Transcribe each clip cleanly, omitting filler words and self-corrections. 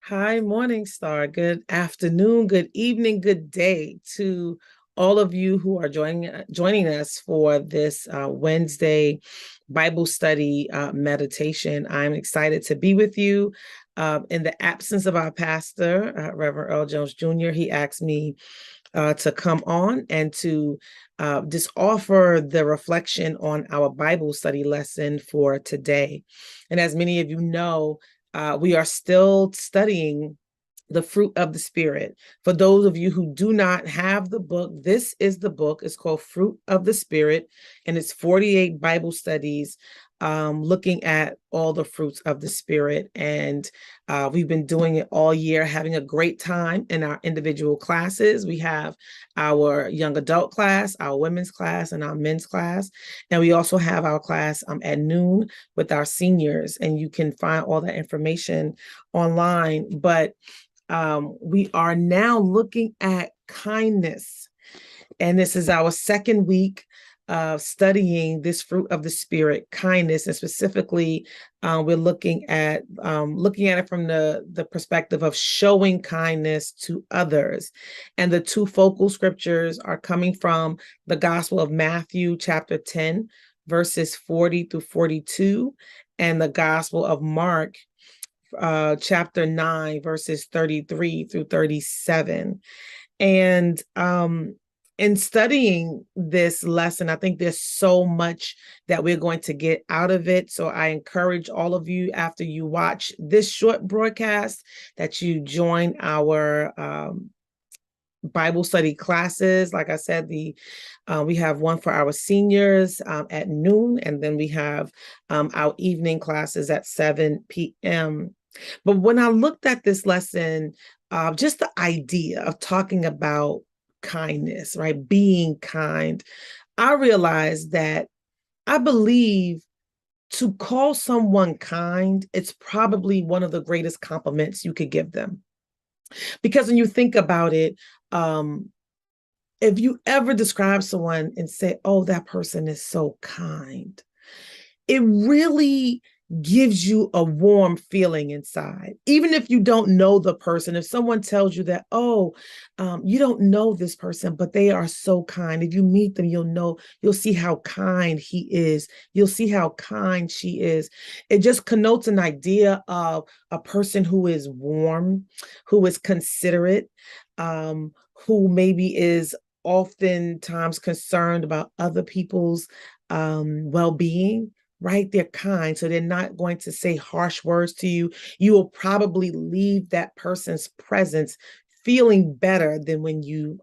Hi, Morning Star. Good afternoon, good evening, good day to all of you who are joining us for this Wednesday Bible study meditation. I'm excited to be with you. In the absence of our pastor, Reverend Earl Jones Jr., he asked me to come on and to just offer the reflection on our Bible study lesson for today. And as many of you know, we are still studying the fruit of the Spirit. For those of you who do not have the book, this is the book. It's called Fruit of the Spirit, and it's 48 Bible studies looking at all the fruits of the Spirit. And we've been doing it all year, having a great time in our individual classes. We have our young adult class, our women's class, and our men's class. And we also have our class at noon with our seniors. And you can find all that information online. But we are now looking at kindness. And this is our second week of studying this fruit of the Spirit, kindness. And specifically, we're looking at it from the perspective of showing kindness to others. And the two focal scriptures are coming from the Gospel of Matthew, chapter 10, verses 40 through 42, and the Gospel of Mark, chapter 9, verses 33 through 37. And in studying this lesson, I think there's so much that we're going to get out of it. So I encourage all of you, after you watch this short broadcast, that you join our Bible study classes. Like I said, we have one for our seniors at noon, and then we have our evening classes at 7 p.m. But when I looked at this lesson, just the idea of talking about kindness, right? Being kind, I realized that I believe to call someone kind, it's probably one of the greatest compliments you could give them. Because when you think about it, if you ever describe someone and say, oh, that person is so kind, it really gives you a warm feeling inside. Even if you don't know the person, if someone tells you that, oh, you don't know this person, but they are so kind. If you meet them, you'll see how kind he is. You'll see how kind she is. It just connotes an idea of a person who is warm, who is considerate, who maybe is oftentimes concerned about other people's well-being, right? They're kind, so they're not going to say harsh words to you. You will probably leave that person's presence feeling better than when you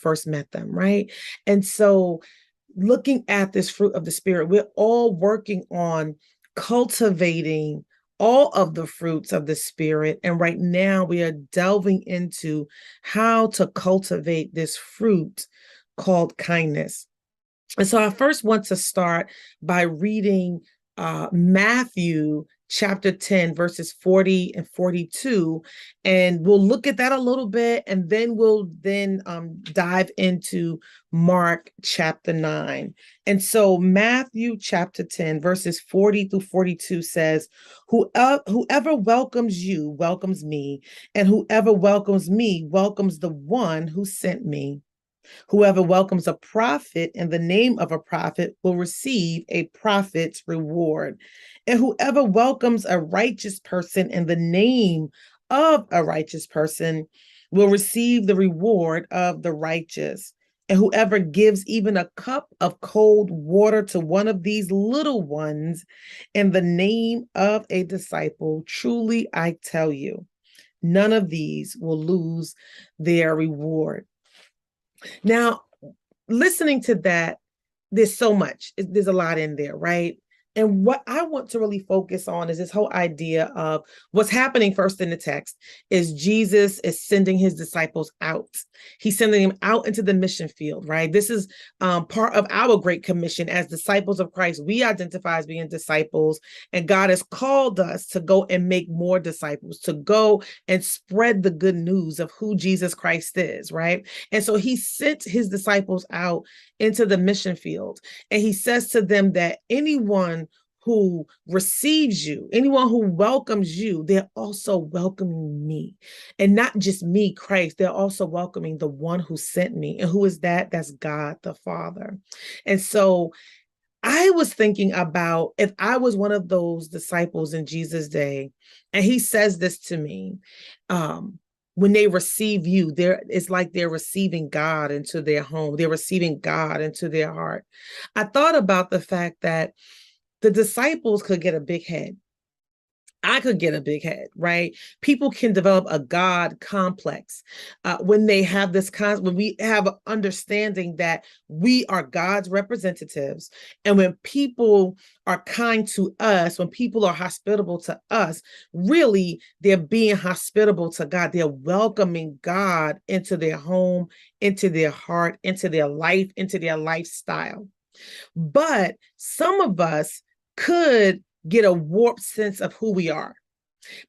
first met them, right? And so looking at this fruit of the Spirit, we're all working on cultivating all of the fruits of the Spirit. And right now we are delving into how to cultivate this fruit called kindness. And so I first want to start by reading Matthew chapter 10, verses 40 and 42. And we'll look at that a little bit, and then we'll dive into Mark chapter 9. And so Matthew chapter 10, verses 40 through 42 says, whoever welcomes you welcomes me, and whoever welcomes me welcomes the one who sent me. Whoever welcomes a prophet in the name of a prophet will receive a prophet's reward. And whoever welcomes a righteous person in the name of a righteous person will receive the reward of the righteous. And whoever gives even a cup of cold water to one of these little ones in the name of a disciple, truly I tell you, none of these will lose their reward. Now, listening to that, there's so much, there's a lot in there, right? And what I want to really focus on is this whole idea of what's happening first in the text is Jesus is sending his disciples out. He's sending them out into the mission field, right? This is part of our Great Commission as disciples of Christ. We identify as being disciples, and God has called us to go and make more disciples, to go and spread the good news of who Jesus Christ is, right? And so he sent his disciples out into the mission field, and he says to them that anyone who receives you, anyone who welcomes you, they're also welcoming me. And not just me, Christ, they're also welcoming the one who sent me. And who is that? That's God the Father. And so I was thinking about if I was one of those disciples in Jesus' day, and he says this to me, when they receive you, it's like they're receiving God into their home. They're receiving God into their heart. I thought about the fact that the disciples could get a big head. I could get a big head, right? People can develop a God complex when they have when we have an understanding that we are God's representatives. And when people are kind to us, when people are hospitable to us, really they're being hospitable to God. They're welcoming God into their home, into their heart, into their life, into their lifestyle. But some of us could get a warped sense of who we are,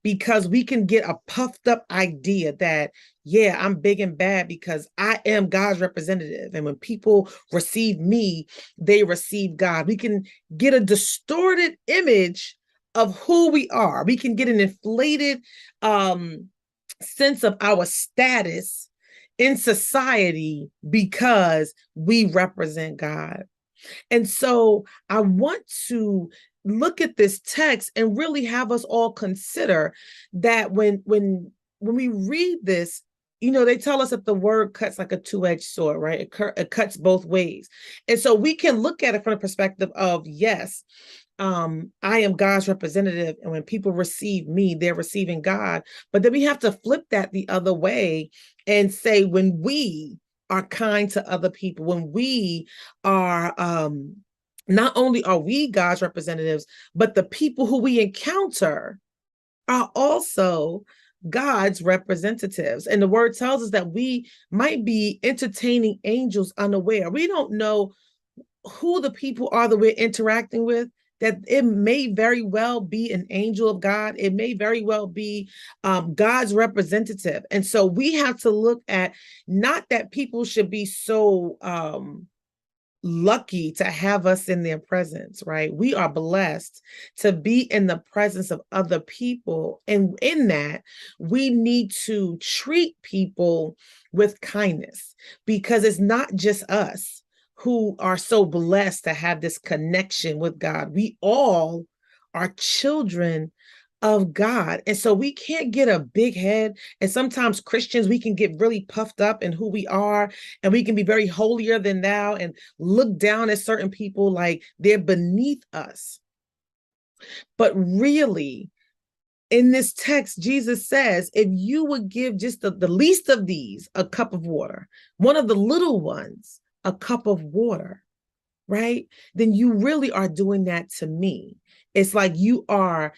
because we can get a puffed up idea that, yeah, I'm big and bad because I am God's representative. And when people receive me, they receive God. We can get a distorted image of who we are. We can get an inflated sense of our status in society because we represent God. And so I want to look at this text and really have us all consider that when we read this, they tell us that the word cuts like a two-edged sword, right? It cuts both ways. And so we can look at it from the perspective of, yes, I am God's representative. And when people receive me, they're receiving God. But then we have to flip that the other way and say, when we are kind to other people, when we are not only are we God's representatives, but the people who we encounter are also God's representatives. And the word tells us that we might be entertaining angels unaware. We don't know who the people are that we're interacting with, that it may very well be an angel of God. It may very well be God's representative. And so we have to look at, not that people should be so lucky to have us in their presence, right? We are blessed to be in the presence of other people. And in that, we need to treat people with kindness, because it's not just us who are so blessed to have this connection with God. We all are children of God. And so we can't get a big head. And sometimes Christians, we can get really puffed up in who we are, and we can be very holier than thou and look down at certain people like they're beneath us. But really, in this text, Jesus says, if you would give just the least of these a cup of water, one of the little ones a cup of water, right? Then you really are doing that to me. It's like you are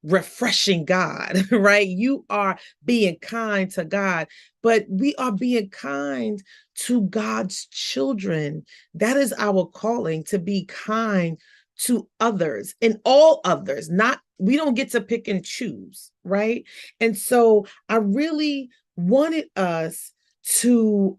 refreshing God, right? You are being kind to God, but we are being kind to God's children. That is our calling, to be kind to others, and all others. We don't get to pick and choose, right? And so I really wanted us to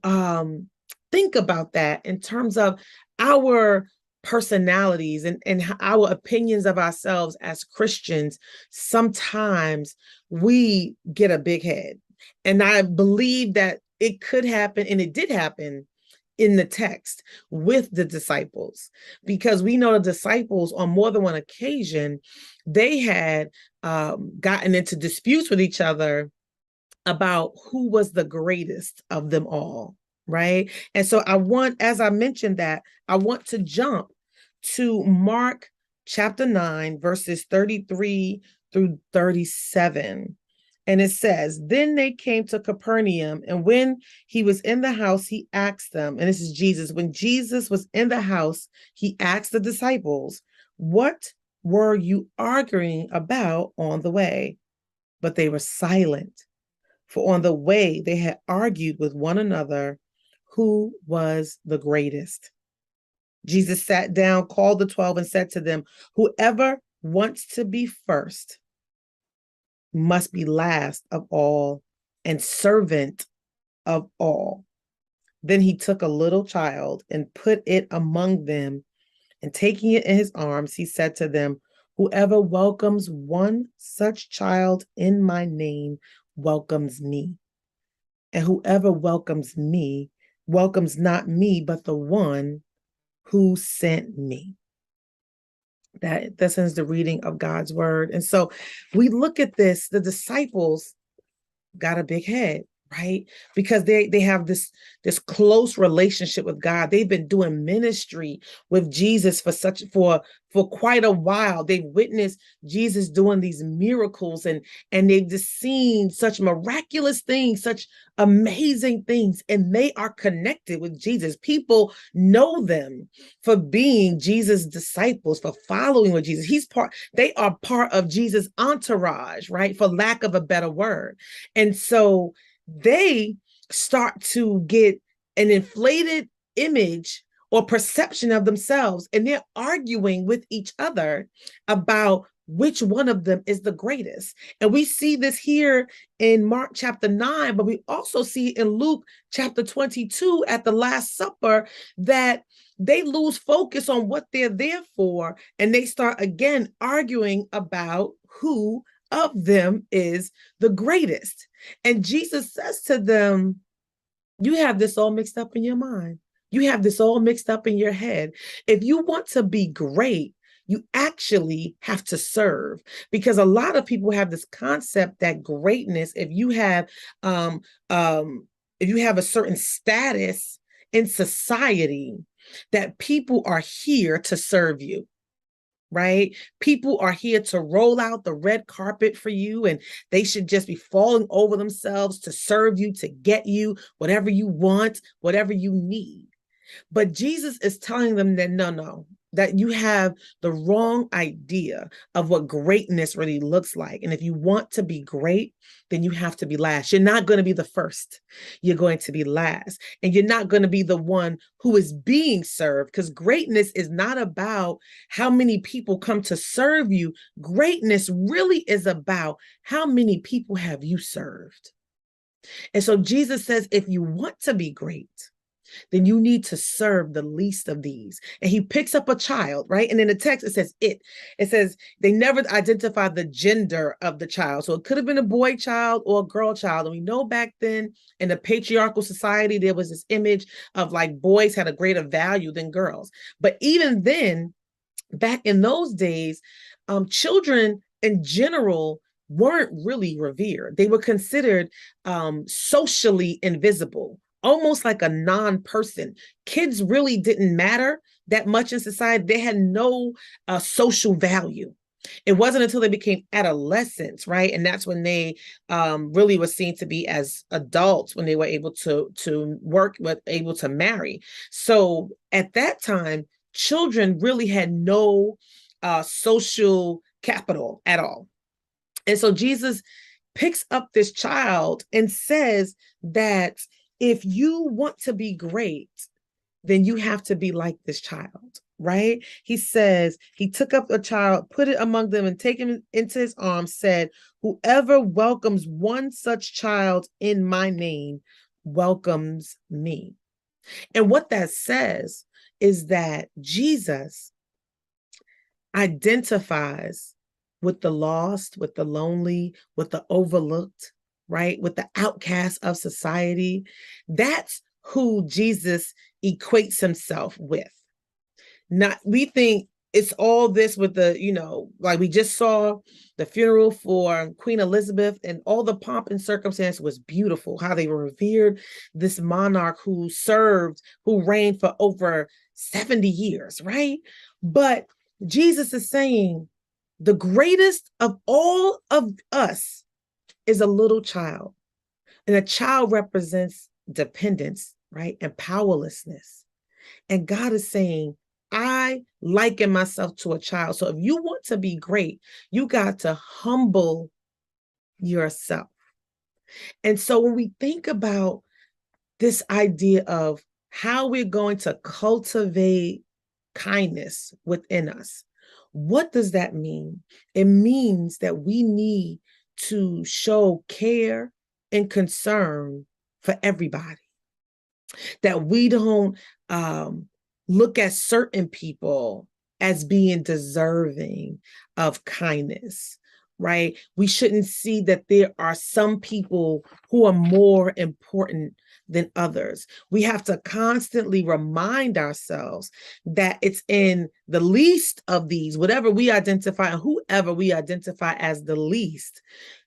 think about that in terms of our personalities and our opinions of ourselves as Christians. Sometimes we get a big head. And I believe that it could happen, and it did happen in the text with the disciples, because we know the disciples on more than one occasion, they had gotten into disputes with each other about who was the greatest of them all. Right. And so as I mentioned that, I want to jump to Mark chapter 9, verses 33 through 37. And it says, then they came to Capernaum, and when he was in the house, he asked them, and this is Jesus, when Jesus was in the house, he asked the disciples, what were you arguing about on the way? But they were silent, for on the way they had argued with one another who was the greatest. Jesus sat down, called the 12, and said to them, whoever wants to be first must be last of all and servant of all. Then he took a little child and put it among them And taking it in his arms, he said to them, "Whoever welcomes one such child in my name welcomes me. And whoever welcomes me welcomes not me, but the one who sent me." This is the reading of God's word. And so we look at this, the disciples got a big head, right? Because they have this close relationship with God. They've been doing ministry with Jesus for quite a while. They've witnessed Jesus doing these miracles, and they've just seen such miraculous things, such amazing things, and they are connected with Jesus. People know them for being Jesus' disciples, for following with Jesus. They are part of Jesus' entourage, right? For lack of a better word. And so they start to get an inflated image or perception of themselves, and they're arguing with each other about which one of them is the greatest. And we see this here in Mark chapter 9, but we also see in Luke chapter 22 at the Last Supper that they lose focus on what they're there for, and they start again arguing about who of them is the greatest. And Jesus says to them, "You have this all mixed up in your mind. You have this all mixed up in your head. If you want to be great, you actually have to serve." Because a lot of people have this concept that greatness, um, if you have a certain status in society, that people are here to serve you. Right? People are here to roll out the red carpet for you, and they should just be falling over themselves to serve you, to get you whatever you want, whatever you need. But Jesus is telling them that no, that you have the wrong idea of what greatness really looks like. And if you want to be great, then you have to be last. You're not going to be the first. You're going to be last. And you're not going to be the one who is being served, because greatness is not about how many people come to serve you. Greatness really is about how many people have you served. And so Jesus says, if you want to be great, then you need to serve the least of these. And he picks up a child, right? And in the text, it says they never identified the gender of the child. So it could have been a boy child or a girl child. And we know back then in the patriarchal society, there was this image of like boys had a greater value than girls. But even then, back in those days, children in general weren't really revered. They were considered socially invisible, almost like a non-person. Kids really didn't matter that much in society. They had no social value. It wasn't until they became adolescents, right? And that's when they really were seen to be as adults, when they were able to work, but able to marry. So at that time, children really had no social capital at all. And so Jesus picks up this child and says that if you want to be great, then you have to be like this child, right? He says, he took up a child, put it among them, and taking him into his arms, said, "Whoever welcomes one such child in my name welcomes me." And what that says is that Jesus identifies with the lost, with the lonely, with the overlooked, right? With the outcast of society. That's who Jesus equates himself with. Not, we think it's all this with the, like we just saw the funeral for Queen Elizabeth, and all the pomp and circumstance was beautiful, how they revered this monarch who reigned for over 70 years, right? But Jesus is saying the greatest of all of us is a little child. And a child represents dependence, right? And powerlessness. And God is saying, I liken myself to a child. So if you want to be great, you got to humble yourself. And so when we think about this idea of how we're going to cultivate kindness within us, what does that mean? It means that we need to show care and concern for everybody. That we don't look at certain people as being deserving of kindness, right? We shouldn't see that there are some people who are more important than others. We have to constantly remind ourselves that it's in the least of these, whatever we identify, and whoever we identify as the least,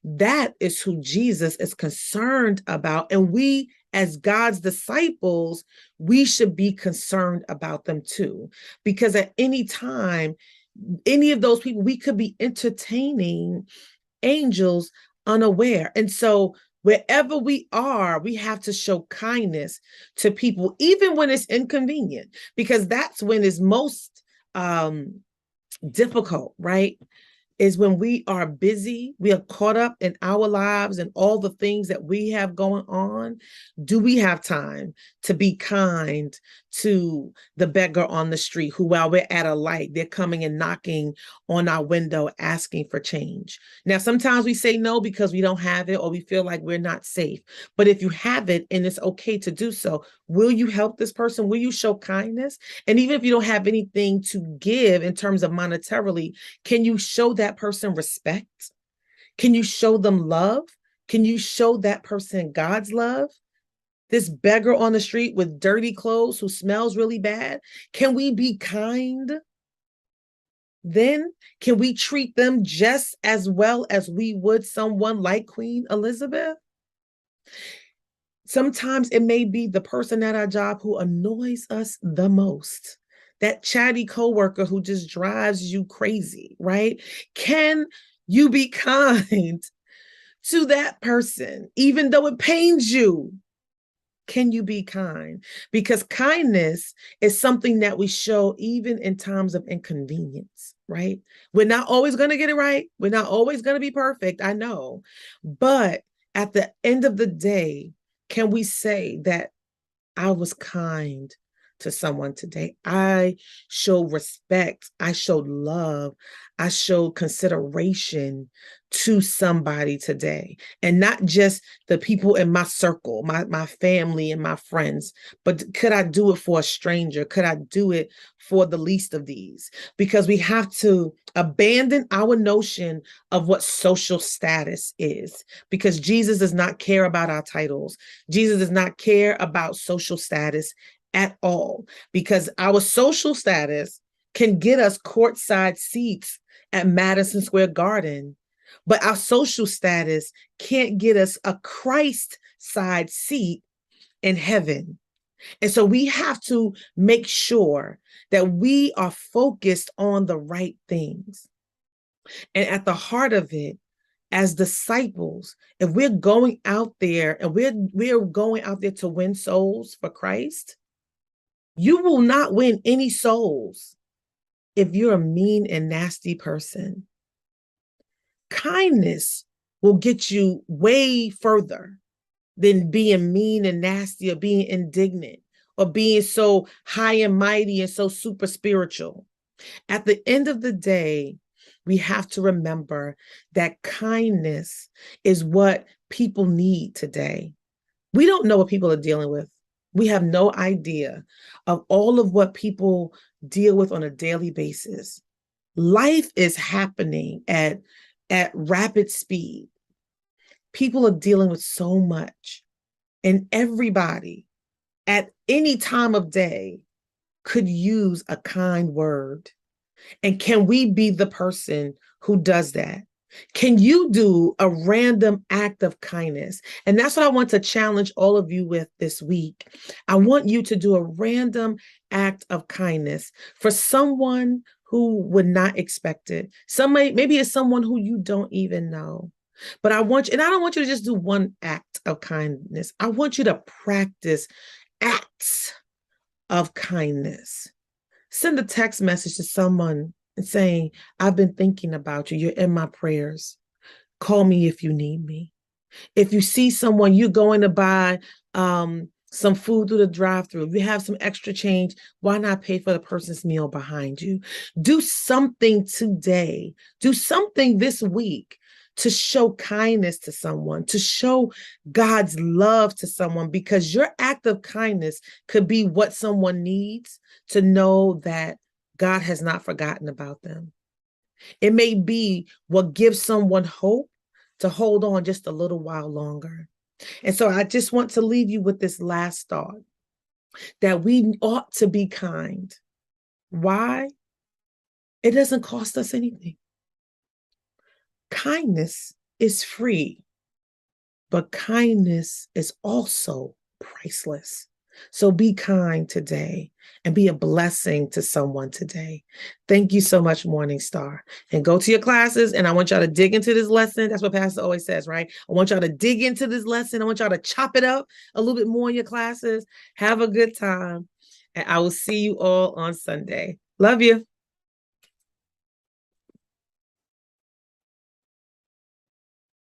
that is who Jesus is concerned about. And we, as God's disciples, we should be concerned about them too. Because at any time, any of those people, we could be entertaining angels unaware. And so wherever we are, we have to show kindness to people, even when it's inconvenient, because that's when it's most difficult, right? Is when we are busy, we are caught up in our lives and all the things that we have going on. Do we have time to be kind to the beggar on the street who, while we're at a light, they're coming and knocking on our window asking for change? Now, sometimes we say no because we don't have it or we feel like we're not safe. But if you have it and it's okay to do so, will you help this person? Will you show kindness? And even if you don't have anything to give in terms of monetarily, can you show that person respect? Can you show them love? Can you show that person God's love? This beggar on the street with dirty clothes who smells really bad, can we be kind? Then can we treat them just as well as we would someone like Queen Elizabeth? Sometimes it may be the person at our job who annoys us the most, that chatty coworker who just drives you crazy, right? Can you be kind to that person, even though it pains you? Can you be kind? Because kindness is something that we show even in times of inconvenience, right? We're not always going to get it right. We're not always going to be perfect, I know. But at the end of the day, can we say that I was kind to someone today? I showed respect. I showed love. I showed consideration to somebody today. And not just the people in my circle, my family and my friends, but could I do it for a stranger? Could I do it for the least of these? Because we have to abandon our notion of what social status is, because Jesus does not care about our titles. Jesus does not care about social status at all, because our social status can get us courtside seats at Madison Square Garden, but our social status can't get us a Christ side seat in heaven. And so we have to make sure that we are focused on the right things. And at the heart of it, as disciples, if we're going out there and we're going out there to win souls for Christ, you will not win any souls if you're a mean and nasty person. Kindness will get you way further than being mean and nasty or being indignant or being so high and mighty and so super spiritual. At the end of the day, we have to remember that kindness is what people need today. We don't know what people are dealing with. We have no idea of all of what people deal with on a daily basis. Life is happening at rapid speed. People are dealing with so much, and everybody at any time of day could use a kind word. And can we be the person who does that? Can you do a random act of kindness? And that's what I want to challenge all of you with this week. I want you to do a random act of kindness for someone who would not expect it. Maybe it's someone who you don't even know. But I don't want you to just do one act of kindness. I want you to practice acts of kindness. Send a text message to someone and saying, I've been thinking about you. You're in my prayers. Call me if you need me. If you see someone, you're going to buy some food through the drive-thru, if you have some extra change, why not pay for the person's meal behind you? Do something today. Do something this week to show kindness to someone, to show God's love to someone, because your act of kindness could be what someone needs to know that God has not forgotten about them. It may be what gives someone hope to hold on just a little while longer. And so I just want to leave you with this last thought that we ought to be kind. Why? It doesn't cost us anything. Kindness is free, but kindness is also priceless. So be kind today and be a blessing to someone today. Thank you so much, Morning Star. And go to your classes. And I want y'all to dig into this lesson. That's what Pastor always says, right? I want y'all to dig into this lesson. I want y'all to chop it up a little bit more in your classes. Have a good time. And I will see you all on Sunday. Love you.